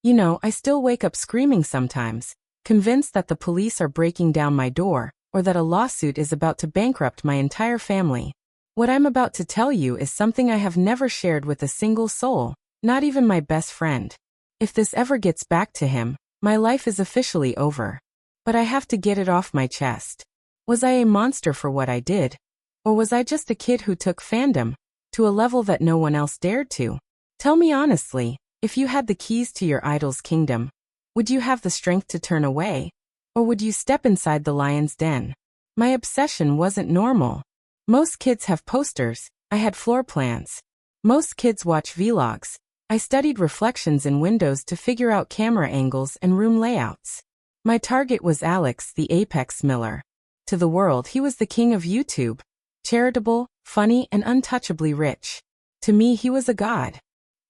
I still wake up screaming sometimes, convinced that the police are breaking down my door, or that a lawsuit is about to bankrupt my entire family. What I'm about to tell you is something I have never shared with a single soul, not even my best friend. If this ever gets back to him, my life is officially over. But I have to get it off my chest. Was I a monster for what I did? Or was I just a kid who took fandom to a level that no one else dared to? Tell me honestly, if you had the keys to your idol's kingdom, would you have the strength to turn away? Or would you step inside the lion's den? My obsession wasn't normal. Most kids have posters, I had floor plans. Most kids watch vlogs. I studied reflections in windows to figure out camera angles and room layouts. My target was Alex, the apex miller. To the world, he was the king of YouTube. Charitable, funny, and untouchably rich. To me, he was a god.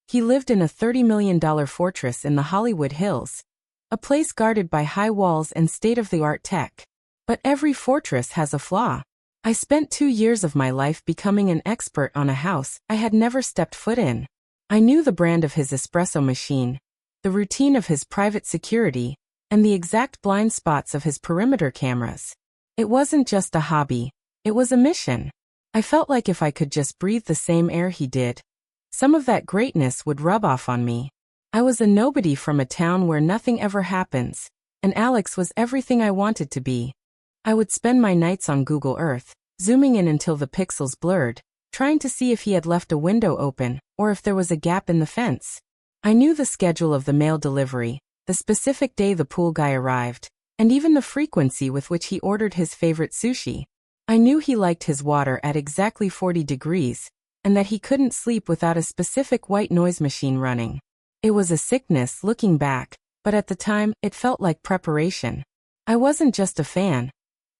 He lived in a $30 million fortress in the Hollywood Hills, a place guarded by high walls and state-of-the-art tech. But every fortress has a flaw. I spent 2 years of my life becoming an expert on a house I had never stepped foot in. I knew the brand of his espresso machine, the routine of his private security, and the exact blind spots of his perimeter cameras. It wasn't just a hobby, it was a mission. I felt like if I could just breathe the same air he did, some of that greatness would rub off on me. I was a nobody from a town where nothing ever happens, and Alex was everything I wanted to be. I would spend my nights on Google Earth, zooming in until the pixels blurred, trying to see if he had left a window open, or if there was a gap in the fence. I knew the schedule of the mail delivery, the specific day the pool guy arrived, and even the frequency with which he ordered his favorite sushi. I knew he liked his water at exactly 40 degrees, and that he couldn't sleep without a specific white noise machine running. It was a sickness looking back, but at the time, it felt like preparation. I wasn't just a fan.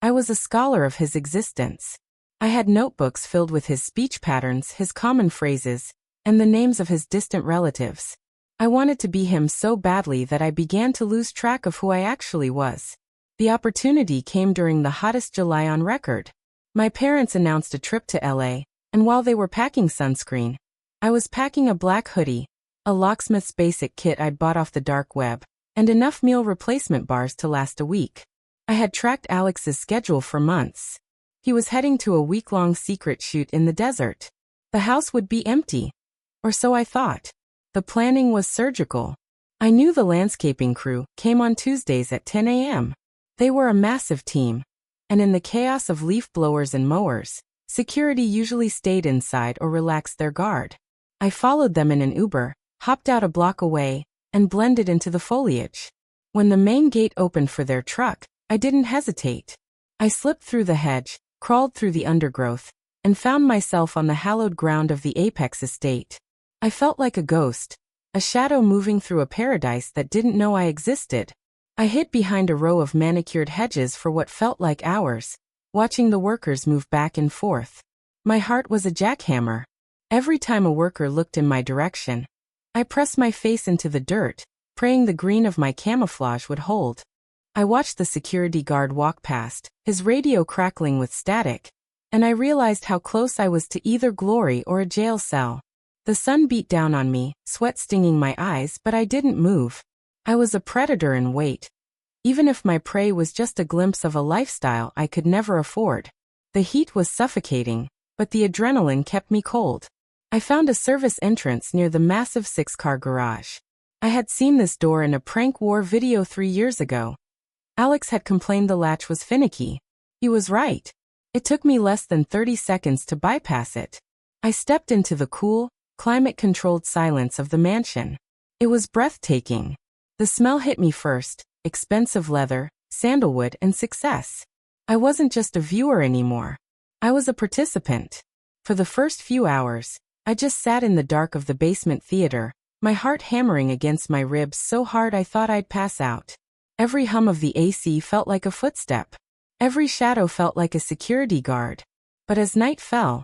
I was a scholar of his existence. I had notebooks filled with his speech patterns, his common phrases, and the names of his distant relatives. I wanted to be him so badly that I began to lose track of who I actually was. The opportunity came during the hottest July on record. My parents announced a trip to LA, and while they were packing sunscreen, I was packing a black hoodie, a locksmith's basic kit I'd bought off the dark web, and enough meal replacement bars to last a week. I had tracked Alex's schedule for months. He was heading to a week-long secret shoot in the desert. The house would be empty. Or so I thought. The planning was surgical. I knew the landscaping crew came on Tuesdays at 10 a.m. They were a massive team. And in the chaos of leaf blowers and mowers, security usually stayed inside or relaxed their guard. I followed them in an Uber, hopped out a block away, and blended into the foliage. When the main gate opened for their truck, I didn't hesitate. I slipped through the hedge, crawled through the undergrowth, and found myself on the hallowed ground of the Apex estate. I felt like a ghost, a shadow moving through a paradise that didn't know I existed. I hid behind a row of manicured hedges for what felt like hours, watching the workers move back and forth. My heart was a jackhammer. Every time a worker looked in my direction, I pressed my face into the dirt, praying the green of my camouflage would hold. I watched the security guard walk past, his radio crackling with static, and I realized how close I was to either glory or a jail cell. The sun beat down on me, sweat stinging my eyes, but I didn't move. I was a predator in wait. Even if my prey was just a glimpse of a lifestyle I could never afford. The heat was suffocating, but the adrenaline kept me cold. I found a service entrance near the massive 6-car garage. I had seen this door in a prank war video 3 years ago. Alex had complained the latch was finicky. He was right. It took me less than 30 seconds to bypass it. I stepped into the cool, climate-controlled silence of the mansion. It was breathtaking. The smell hit me first, expensive leather, sandalwood, and success. I wasn't just a viewer anymore. I was a participant. For the first few hours, I just sat in the dark of the basement theater, my heart hammering against my ribs so hard I thought I'd pass out. Every hum of the AC felt like a footstep. Every shadow felt like a security guard. But as night fell,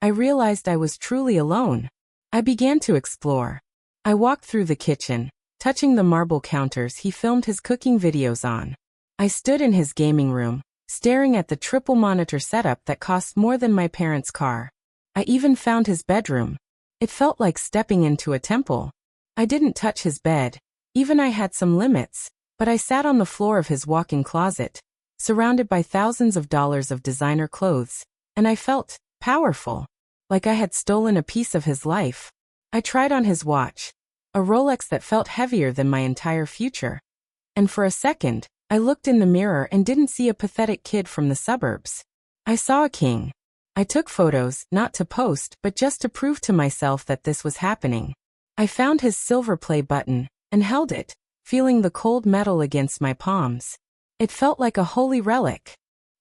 I realized I was truly alone. I began to explore. I walked through the kitchen, touching the marble counters he filmed his cooking videos on. I stood in his gaming room, staring at the triple monitor setup that cost more than my parents' car. I even found his bedroom. It felt like stepping into a temple. I didn't touch his bed, Even I had some limits, but I sat on the floor of his walk-in closet, surrounded by thousands of dollars of designer clothes, and I felt powerful, like I had stolen a piece of his life. I tried on his watch, a Rolex that felt heavier than my entire future. And for a second, I looked in the mirror and didn't see a pathetic kid from the suburbs. I saw a king. I took photos, not to post, but just to prove to myself that this was happening. I found his silver play button, and held it, feeling the cold metal against my palms. It felt like a holy relic.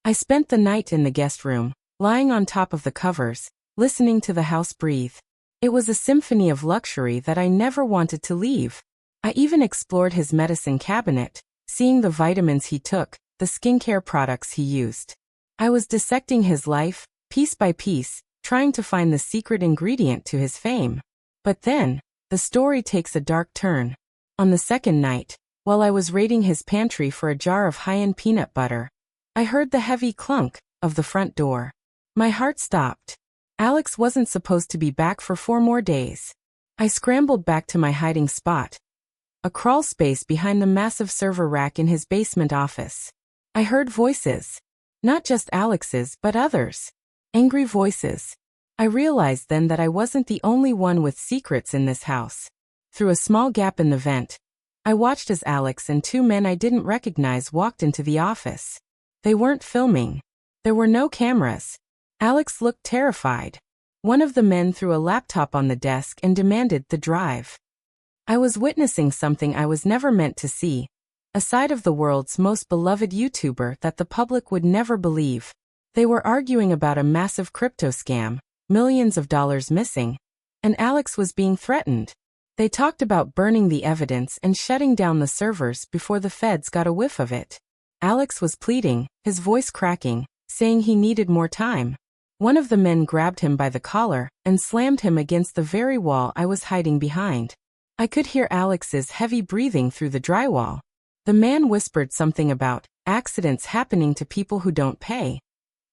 I spent the night in the guest room, lying on top of the covers, listening to the house breathe. It was a symphony of luxury that I never wanted to leave. I even explored his medicine cabinet, seeing the vitamins he took, the skincare products he used. I was dissecting his life, piece by piece, trying to find the secret ingredient to his fame. But then, the story takes a dark turn. On the second night, while I was raiding his pantry for a jar of high-end peanut butter, I heard the heavy clunk of the front door. My heart stopped. Alex wasn't supposed to be back for 4 more days. I scrambled back to my hiding spot, a crawl space behind the massive server rack in his basement office. I heard voices. Not just Alex's, but others. Angry voices. I realized then that I wasn't the only one with secrets in this house. Through a small gap in the vent, I watched as Alex and 2 men I didn't recognize walked into the office. They weren't filming. There were no cameras. Alex looked terrified. One of the men threw a laptop on the desk and demanded the drive. I was witnessing something I was never meant to see, a side of the world's most beloved YouTuber that the public would never believe. They were arguing about a massive crypto scam, millions of dollars missing, and Alex was being threatened. They talked about burning the evidence and shutting down the servers before the feds got a whiff of it. Alex was pleading, his voice cracking, saying he needed more time. One of the men grabbed him by the collar and slammed him against the very wall I was hiding behind. I could hear Alex's heavy breathing through the drywall. The man whispered something about accidents happening to people who don't pay.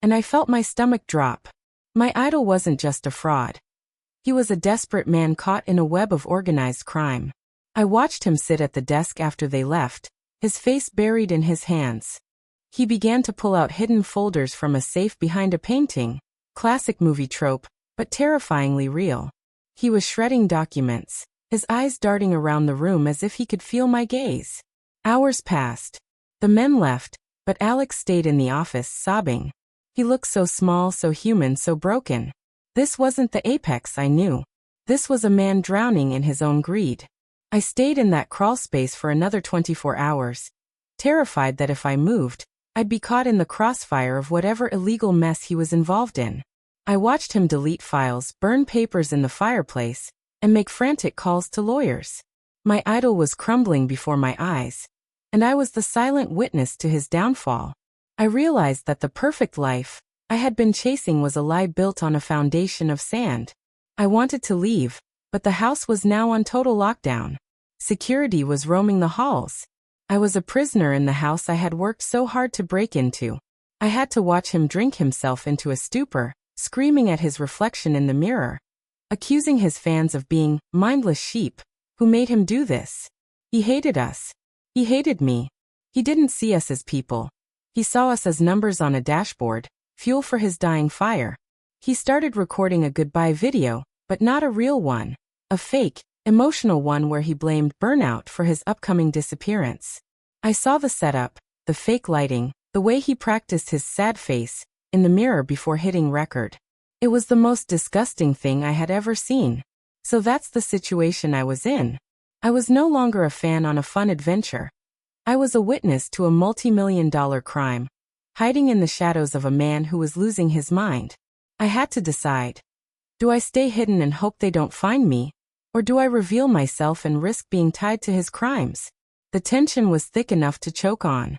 And I felt my stomach drop. My idol wasn't just a fraud. He was a desperate man caught in a web of organized crime. I watched him sit at the desk after they left, his face buried in his hands. He began to pull out hidden folders from a safe behind a painting. Classic movie trope, but terrifyingly real. He was shredding documents, his eyes darting around the room as if he could feel my gaze. Hours passed. The men left, but Alex stayed in the office, sobbing. He looked so small, so human, so broken. This wasn't the apex I knew. This was a man drowning in his own greed. I stayed in that crawl space for another 24 hours, terrified that if I moved, I'd be caught in the crossfire of whatever illegal mess he was involved in. I watched him delete files, burn papers in the fireplace, and make frantic calls to lawyers. My idol was crumbling before my eyes, and I was the silent witness to his downfall. I realized that the perfect life I had been chasing was a lie built on a foundation of sand. I wanted to leave, but the house was now on total lockdown. Security was roaming the halls. I was a prisoner in the house I had worked so hard to break into. I had to watch him drink himself into a stupor, screaming at his reflection in the mirror, accusing his fans of being mindless sheep who made him do this. He hated us. He hated me. He didn't see us as people. He saw us as numbers on a dashboard, fuel for his dying fire. He started recording a goodbye video, but not a real one, a fake, emotional one where he blamed burnout for his upcoming disappearance. I saw the setup, the fake lighting, the way he practiced his sad face in the mirror before hitting record. It was the most disgusting thing I had ever seen. So that's the situation I was in. I was no longer a fan on a fun adventure. I was a witness to a multi-million-dollar crime, hiding in the shadows of a man who was losing his mind. I had to decide. Do I stay hidden and hope they don't find me? Or do I reveal myself and risk being tied to his crimes? The tension was thick enough to choke on.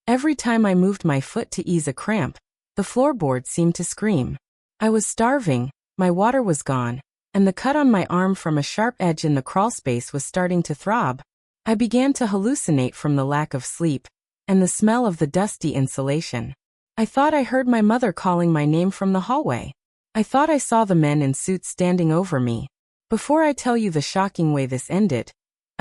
Every time I moved my foot to ease a cramp, the floorboard seemed to scream. I was starving, my water was gone, and the cut on my arm from a sharp edge in the crawlspace was starting to throb. I began to hallucinate from the lack of sleep and the smell of the dusty insulation. I thought I heard my mother calling my name from the hallway. I thought I saw the men in suits standing over me. Before I tell you the shocking way this ended,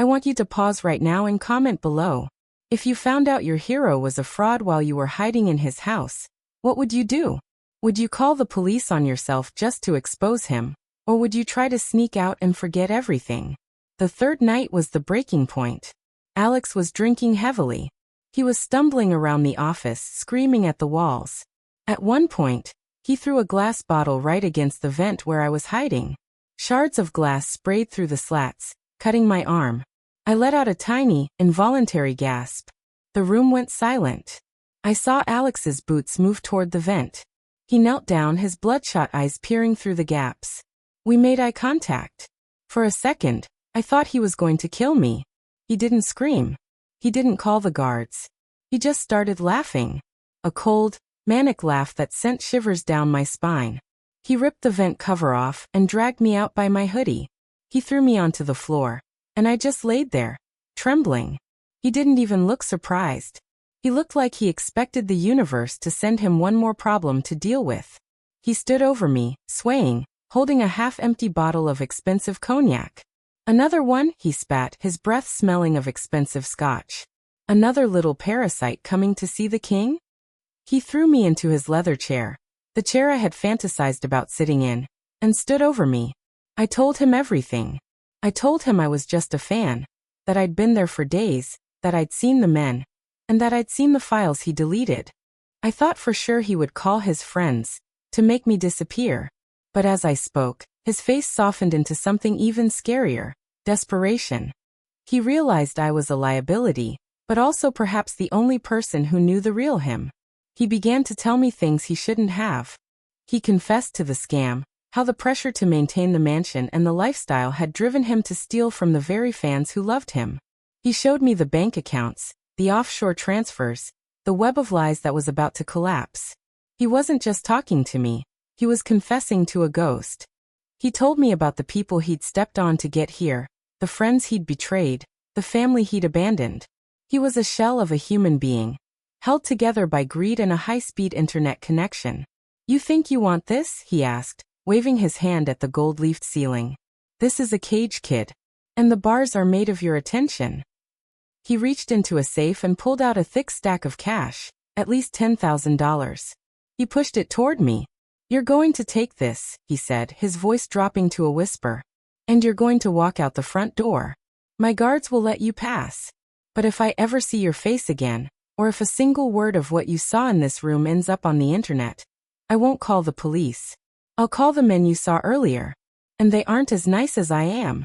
I want you to pause right now and comment below. If you found out your hero was a fraud while you were hiding in his house, what would you do? Would you call the police on yourself just to expose him? Or would you try to sneak out and forget everything? The third night was the breaking point. Alex was drinking heavily. He was stumbling around the office, screaming at the walls. At one point, he threw a glass bottle right against the vent where I was hiding. Shards of glass sprayed through the slats, cutting my arm. I let out a tiny, involuntary gasp. The room went silent. I saw Alex's boots move toward the vent. He knelt down, his bloodshot eyes peering through the gaps. We made eye contact. For a second, I thought he was going to kill me. He didn't scream. He didn't call the guards. He just started laughing. A cold, manic laugh that sent shivers down my spine. He ripped the vent cover off and dragged me out by my hoodie. He threw me onto the floor, and I just laid there, trembling. He didn't even look surprised. He looked like he expected the universe to send him one more problem to deal with. He stood over me, swaying, holding a half-empty bottle of expensive cognac. Another one, he spat, his breath smelling of expensive scotch. Another little parasite coming to see the king? He threw me into his leather chair, the chair I had fantasized about sitting in, and stood over me. I told him everything. I told him I was just a fan, that I'd been there for days, that I'd seen the men, and that I'd seen the files he deleted. I thought for sure he would call his friends, to make me disappear. But as I spoke, his face softened into something even scarier, desperation. He realized I was a liability, but also perhaps the only person who knew the real him. He began to tell me things he shouldn't have. He confessed to the scam, how the pressure to maintain the mansion and the lifestyle had driven him to steal from the very fans who loved him. He showed me the bank accounts, the offshore transfers, the web of lies that was about to collapse. He wasn't just talking to me, he was confessing to a ghost. He told me about the people he'd stepped on to get here, the friends he'd betrayed, the family he'd abandoned. He was a shell of a human being, held together by greed and a high-speed internet connection. You think you want this? He asked, waving his hand at the gold-leafed ceiling. This is a cage, kid. And the bars are made of your attention. He reached into a safe and pulled out a thick stack of cash, at least $10,000. He pushed it toward me. You're going to take this, he said, his voice dropping to a whisper. And you're going to walk out the front door. My guards will let you pass. But if I ever see your face again, or if a single word of what you saw in this room ends up on the internet, I won't call the police. I'll call the men you saw earlier. And they aren't as nice as I am.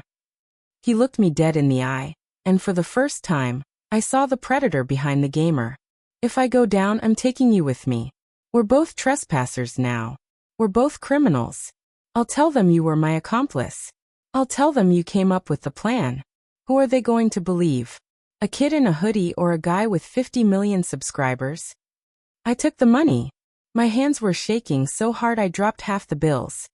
He looked me dead in the eye, and for the first time, I saw the predator behind the gamer. If I go down, I'm taking you with me. We're both trespassers now. We're both criminals. I'll tell them you were my accomplice. I'll tell them you came up with the plan. Who are they going to believe? A kid in a hoodie or a guy with 50 million subscribers? I took the money. My hands were shaking so hard I dropped half the bills.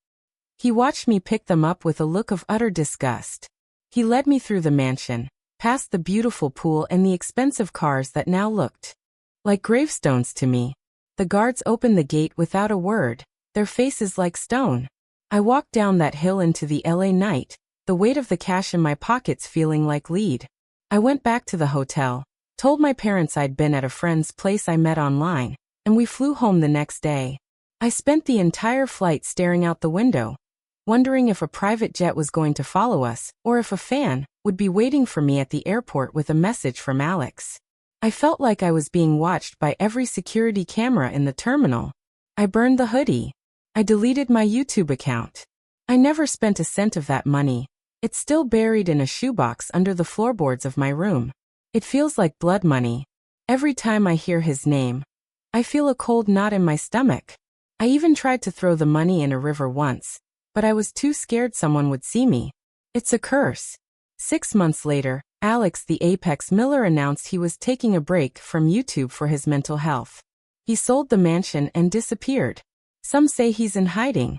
He watched me pick them up with a look of utter disgust. He led me through the mansion, past the beautiful pool and the expensive cars that now looked like gravestones to me. The guards opened the gate without a word, their faces like stone. I walked down that hill into the LA night, the weight of the cash in my pockets feeling like lead. I went back to the hotel, told my parents I'd been at a friend's place I met online, and we flew home the next day. I spent the entire flight staring out the window, wondering if a private jet was going to follow us, or if a fan would be waiting for me at the airport with a message from Alex. I felt like I was being watched by every security camera in the terminal. I burned the hoodie. I deleted my YouTube account. I never spent a cent of that money. It's still buried in a shoebox under the floorboards of my room. It feels like blood money. Every time I hear his name, I feel a cold knot in my stomach. I even tried to throw the money in a river once, but I was too scared someone would see me. It's a curse. 6 months later, Alex the Apex Miller announced he was taking a break from YouTube for his mental health. He sold the mansion and disappeared. Some say he's in hiding.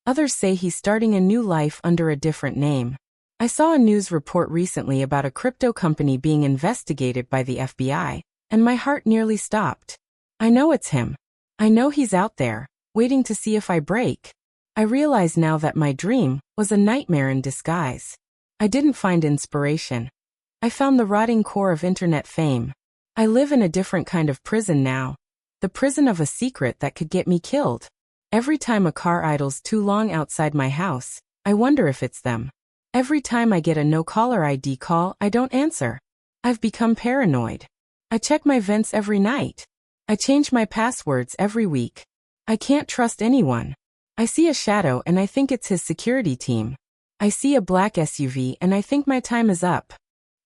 Others say he's starting a new life under a different name. I saw a news report recently about a crypto company being investigated by the FBI, and my heart nearly stopped. I know it's him. I know he's out there, waiting to see if I break. I realize now that my dream was a nightmare in disguise. I didn't find inspiration. I found the rotting core of internet fame. I live in a different kind of prison now. The prison of a secret that could get me killed. Every time a car idles too long outside my house, I wonder if it's them. Every time I get a no-caller ID call, I don't answer. I've become paranoid. I check my vents every night. I change my passwords every week. I can't trust anyone. I see a shadow and I think it's his security team. I see a black SUV and I think my time is up.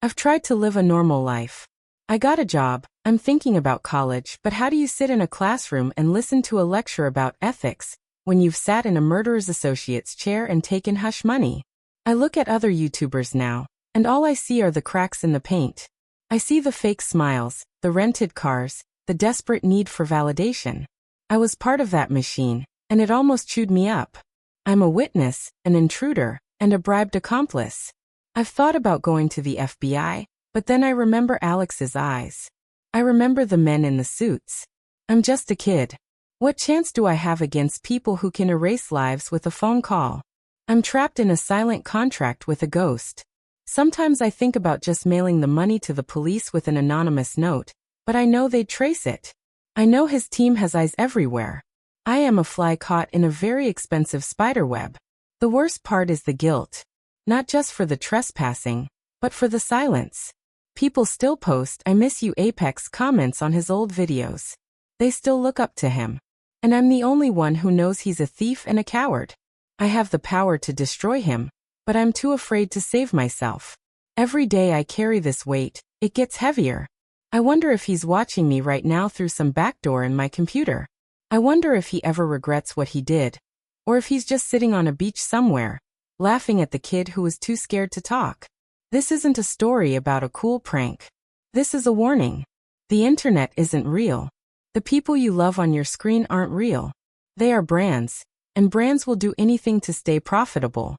I've tried to live a normal life. I got a job, I'm thinking about college, but how do you sit in a classroom and listen to a lecture about ethics when you've sat in a murderer's associate's chair and taken hush money? I look at other YouTubers now, and all I see are the cracks in the paint. I see the fake smiles, the rented cars, the desperate need for validation. I was part of that machine, and it almost chewed me up. I'm a witness, an intruder, and a bribed accomplice. I've thought about going to the FBI, but then I remember Alex's eyes. I remember the men in the suits. I'm just a kid. What chance do I have against people who can erase lives with a phone call? I'm trapped in a silent contract with a ghost. Sometimes I think about just mailing the money to the police with an anonymous note, but I know they'd trace it. I know his team has eyes everywhere. I am a fly caught in a very expensive spiderweb. The worst part is the guilt. Not just for the trespassing, but for the silence. People still post "I miss you Apex" comments on his old videos. They still look up to him. And I'm the only one who knows he's a thief and a coward. I have the power to destroy him, but I'm too afraid to save myself. Every day I carry this weight, it gets heavier. I wonder if he's watching me right now through some backdoor in my computer. I wonder if he ever regrets what he did. Or if he's just sitting on a beach somewhere, laughing at the kid who was too scared to talk. This isn't a story about a cool prank. This is a warning. The internet isn't real. The people you love on your screen aren't real. They are brands, and brands will do anything to stay profitable.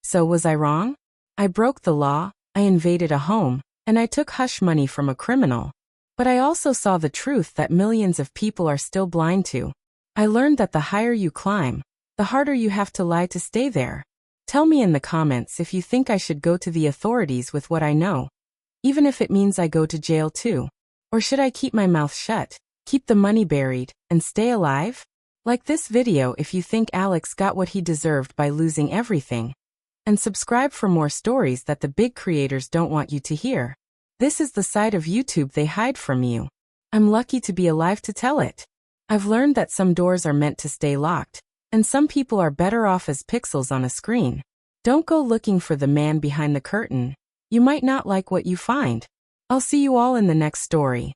So was I wrong? I broke the law, I invaded a home, and I took hush money from a criminal. But I also saw the truth that millions of people are still blind to. I learned that the higher you climb, the harder you have to lie to stay there. Tell me in the comments if you think I should go to the authorities with what I know. Even if it means I go to jail too. Or should I keep my mouth shut, keep the money buried, and stay alive? Like this video if you think Alex got what he deserved by losing everything. And subscribe for more stories that the big creators don't want you to hear. This is the side of YouTube they hide from you. I'm lucky to be alive to tell it. I've learned that some doors are meant to stay locked, and some people are better off as pixels on a screen. Don't go looking for the man behind the curtain. You might not like what you find. I'll see you all in the next story.